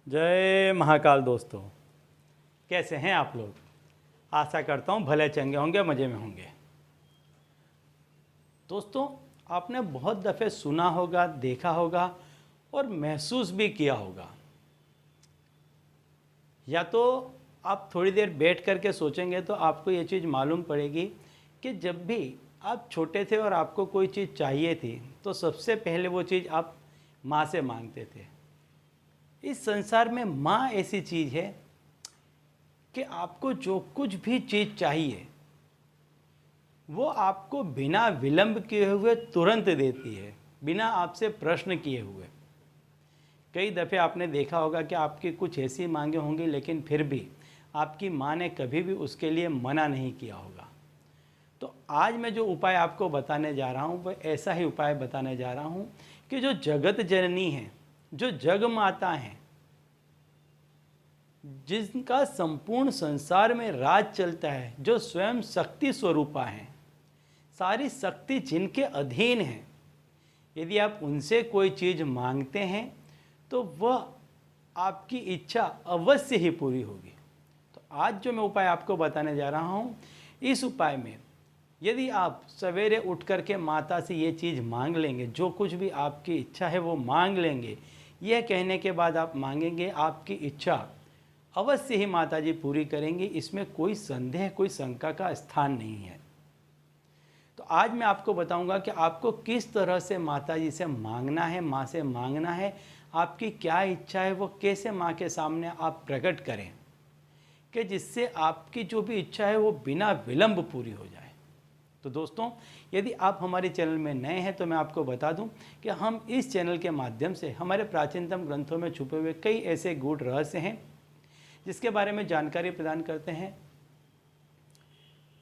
जय महाकाल दोस्तों, कैसे हैं आप लोग। आशा करता हूँ भले चंगे होंगे, मज़े में होंगे। दोस्तों, आपने बहुत दफ़े सुना होगा, देखा होगा और महसूस भी किया होगा। या तो आप थोड़ी देर बैठ कर के सोचेंगे तो आपको ये चीज़ मालूम पड़ेगी कि जब भी आप छोटे थे और आपको कोई चीज़ चाहिए थी तो सबसे पहले वो चीज़ आप माँ से मांगते थे। इस संसार में माँ ऐसी चीज़ है कि आपको जो कुछ भी चीज़ चाहिए वो आपको बिना विलंब किए हुए तुरंत देती है, बिना आपसे प्रश्न किए हुए। कई दफ़े आपने देखा होगा कि आपकी कुछ ऐसी मांगे होंगी लेकिन फिर भी आपकी माँ ने कभी भी उसके लिए मना नहीं किया होगा। तो आज मैं जो उपाय आपको बताने जा रहा हूँ वह ऐसा ही उपाय बताने जा रहा हूँ कि जो जगत जननी है, जो जग माता हैं, जिनका संपूर्ण संसार में राज चलता है, जो स्वयं शक्ति स्वरूपा हैं, सारी शक्ति जिनके अधीन है, यदि आप उनसे कोई चीज़ मांगते हैं तो वह आपकी इच्छा अवश्य ही पूरी होगी। तो आज जो मैं उपाय आपको बताने जा रहा हूँ, इस उपाय में यदि आप सवेरे उठ कर के माता से ये चीज़ मांग लेंगे, जो कुछ भी आपकी इच्छा है वो मांग लेंगे, यह कहने के बाद आप मांगेंगे, आपकी इच्छा अवश्य ही माता जी पूरी करेंगी। इसमें कोई संदेह, कोई शंका का स्थान नहीं है। तो आज मैं आपको बताऊंगा कि आपको किस तरह से माता जी से मांगना है, माँ से मांगना है, आपकी क्या इच्छा है वो कैसे माँ के सामने आप प्रकट करें कि जिससे आपकी जो भी इच्छा है वो बिना विलंब पूरी हो जाए। तो दोस्तों, यदि आप हमारे चैनल में नए हैं तो मैं आपको बता दूं कि हम इस चैनल के माध्यम से हमारे प्राचीनतम ग्रंथों में छुपे हुए कई ऐसे गूढ़ रहस्य हैं जिसके बारे में जानकारी प्रदान करते हैं।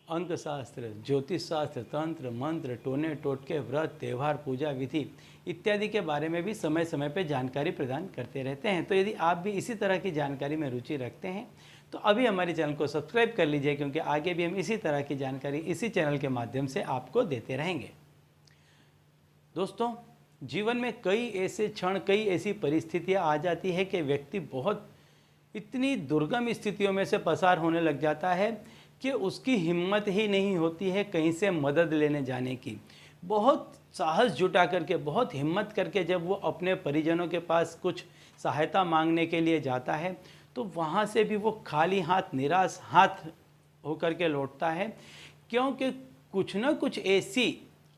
अंक शास्त्र, ज्योतिष शास्त्र, तंत्र मंत्र, टोने टोटके, व्रत, त्यौहार, पूजा विधि इत्यादि के बारे में भी समय समय पर जानकारी प्रदान करते रहते हैं। तो यदि आप भी इसी तरह की जानकारी में रुचि रखते हैं तो अभी हमारे चैनल को सब्सक्राइब कर लीजिए, क्योंकि आगे भी हम इसी तरह की जानकारी इसी चैनल के माध्यम से आपको देते रहेंगे। दोस्तों, जीवन में कई ऐसे क्षण, कई ऐसी परिस्थितियां आ जाती है कि व्यक्ति बहुत इतनी दुर्गम स्थितियों में से पसार होने लग जाता है कि उसकी हिम्मत ही नहीं होती है कहीं से मदद लेने जाने की। बहुत साहस जुटा करके, बहुत हिम्मत करके जब वो अपने परिजनों के पास कुछ सहायता मांगने के लिए जाता है तो वहाँ से भी वो खाली हाथ, निराश हाथ होकर के लौटता है, क्योंकि कुछ न कुछ ऐसी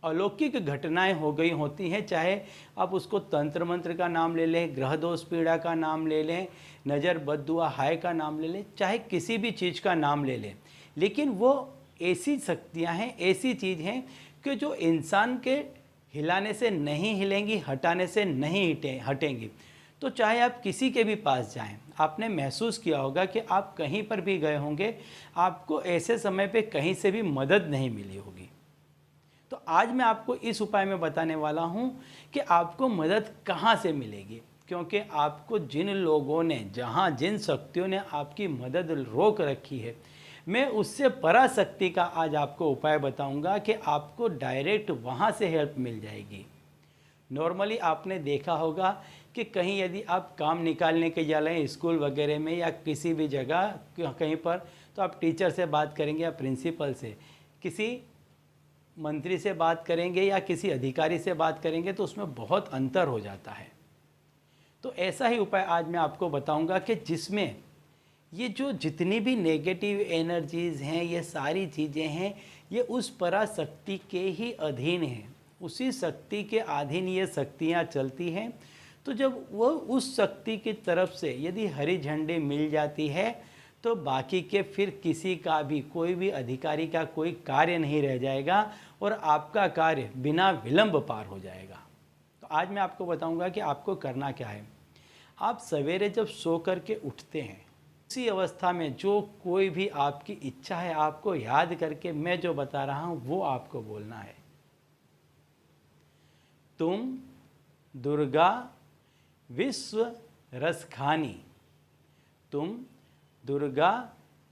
अलौकिक घटनाएं हो गई होती हैं। चाहे आप उसको तंत्र मंत्र का नाम ले लें, ग्रह दोष पीड़ा का नाम ले लें, नज़र बद्दुआ हाय का नाम ले लें, चाहे किसी भी चीज़ का नाम ले लें, लेकिन वो ऐसी शक्तियां हैं, ऐसी चीज़ हैं कि जो इंसान के हिलाने से नहीं हिलेंगी, हटाने से नहीं हटेंगी। तो चाहे आप किसी के भी पास जाएं, आपने महसूस किया होगा कि आप कहीं पर भी गए होंगे, आपको ऐसे समय पे कहीं से भी मदद नहीं मिली होगी। तो आज मैं आपको इस उपाय में बताने वाला हूं कि आपको मदद कहां से मिलेगी, क्योंकि आपको जिन लोगों ने, जहां जिन शक्तियों ने आपकी मदद रोक रखी है, मैं उससे पराशक्ति का आज आपको उपाय बताऊंगा कि आपको डायरेक्ट वहां से हेल्प मिल जाएगी। नॉर्मली आपने देखा होगा कि कहीं यदि आप काम निकालने के जा रहे हैं स्कूल वगैरह में या किसी भी जगह कहीं पर, तो आप टीचर से बात करेंगे या प्रिंसिपल से, किसी मंत्री से बात करेंगे या किसी अधिकारी से बात करेंगे, तो उसमें बहुत अंतर हो जाता है। तो ऐसा ही उपाय आज मैं आपको बताऊंगा कि जिसमें ये जो जितनी भी नेगेटिव एनर्जीज़ हैं, ये सारी चीज़ें हैं, ये उस पराशक्ति के ही अधीन हैं, उसी शक्ति के अधीन ये शक्तियाँ चलती हैं। तो जब वो उस शक्ति की तरफ से यदि हरी झंडी मिल जाती है तो बाकी के फिर किसी का भी, कोई भी अधिकारी का कोई कार्य नहीं रह जाएगा और आपका कार्य बिना विलंब पार हो जाएगा। तो आज मैं आपको बताऊंगा कि आपको करना क्या है। आप सवेरे जब सो कर के उठते हैं, उसी अवस्था में जो कोई भी आपकी इच्छा है आपको याद करके मैं जो बता रहा हूँ वो आपको बोलना है। तुम दुर्गा विश्व रस खानी, तुम दुर्गा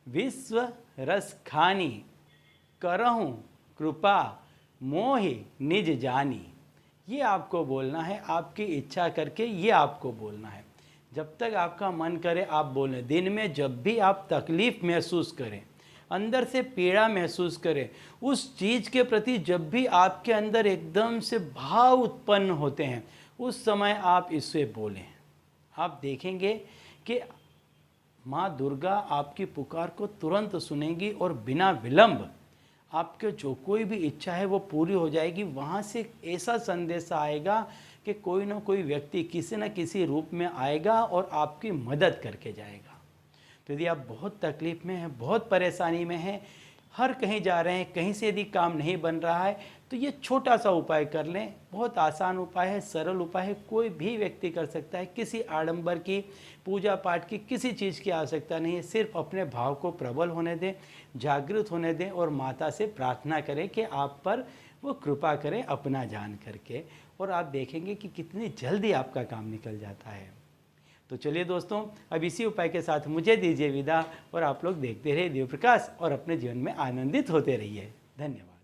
विश्व रस खानी, करहूँ कृपा मोहि निज जानी। ये आपको बोलना है, आपकी इच्छा करके ये आपको बोलना है। जब तक आपका मन करे आप बोलें। दिन में जब भी आप तकलीफ़ महसूस करें, अंदर से पीड़ा महसूस करें, उस चीज़ के प्रति जब भी आपके अंदर एकदम से भाव उत्पन्न होते हैं, उस समय आप इससे बोलें। आप देखेंगे कि माँ दुर्गा आपकी पुकार को तुरंत सुनेंगी और बिना विलंब आपके जो कोई भी इच्छा है वो पूरी हो जाएगी। वहाँ से ऐसा संदेश आएगा कि कोई ना कोई व्यक्ति किसी न किसी रूप में आएगा और आपकी मदद करके जाएगा। तो यदि आप बहुत तकलीफ़ में हैं, बहुत परेशानी में हैं, हर कहीं जा रहे हैं, कहीं से यदि काम नहीं बन रहा है, तो ये छोटा सा उपाय कर लें। बहुत आसान उपाय है, सरल उपाय है, कोई भी व्यक्ति कर सकता है। किसी आडंबर की, पूजा पाठ की, किसी चीज़ की आवश्यकता नहीं है। सिर्फ अपने भाव को प्रबल होने दें, जागृत होने दें और माता से प्रार्थना करें कि आप पर वो कृपा करें अपना जान करके, और आप देखेंगे कि कितनी जल्दी आपका काम निकल जाता है। तो चलिए दोस्तों, अब इसी उपाय के साथ मुझे दीजिए विदा, और आप लोग देखते रहिए दिव्य प्रकाश और अपने जीवन में आनंदित होते रहिए। धन्यवाद।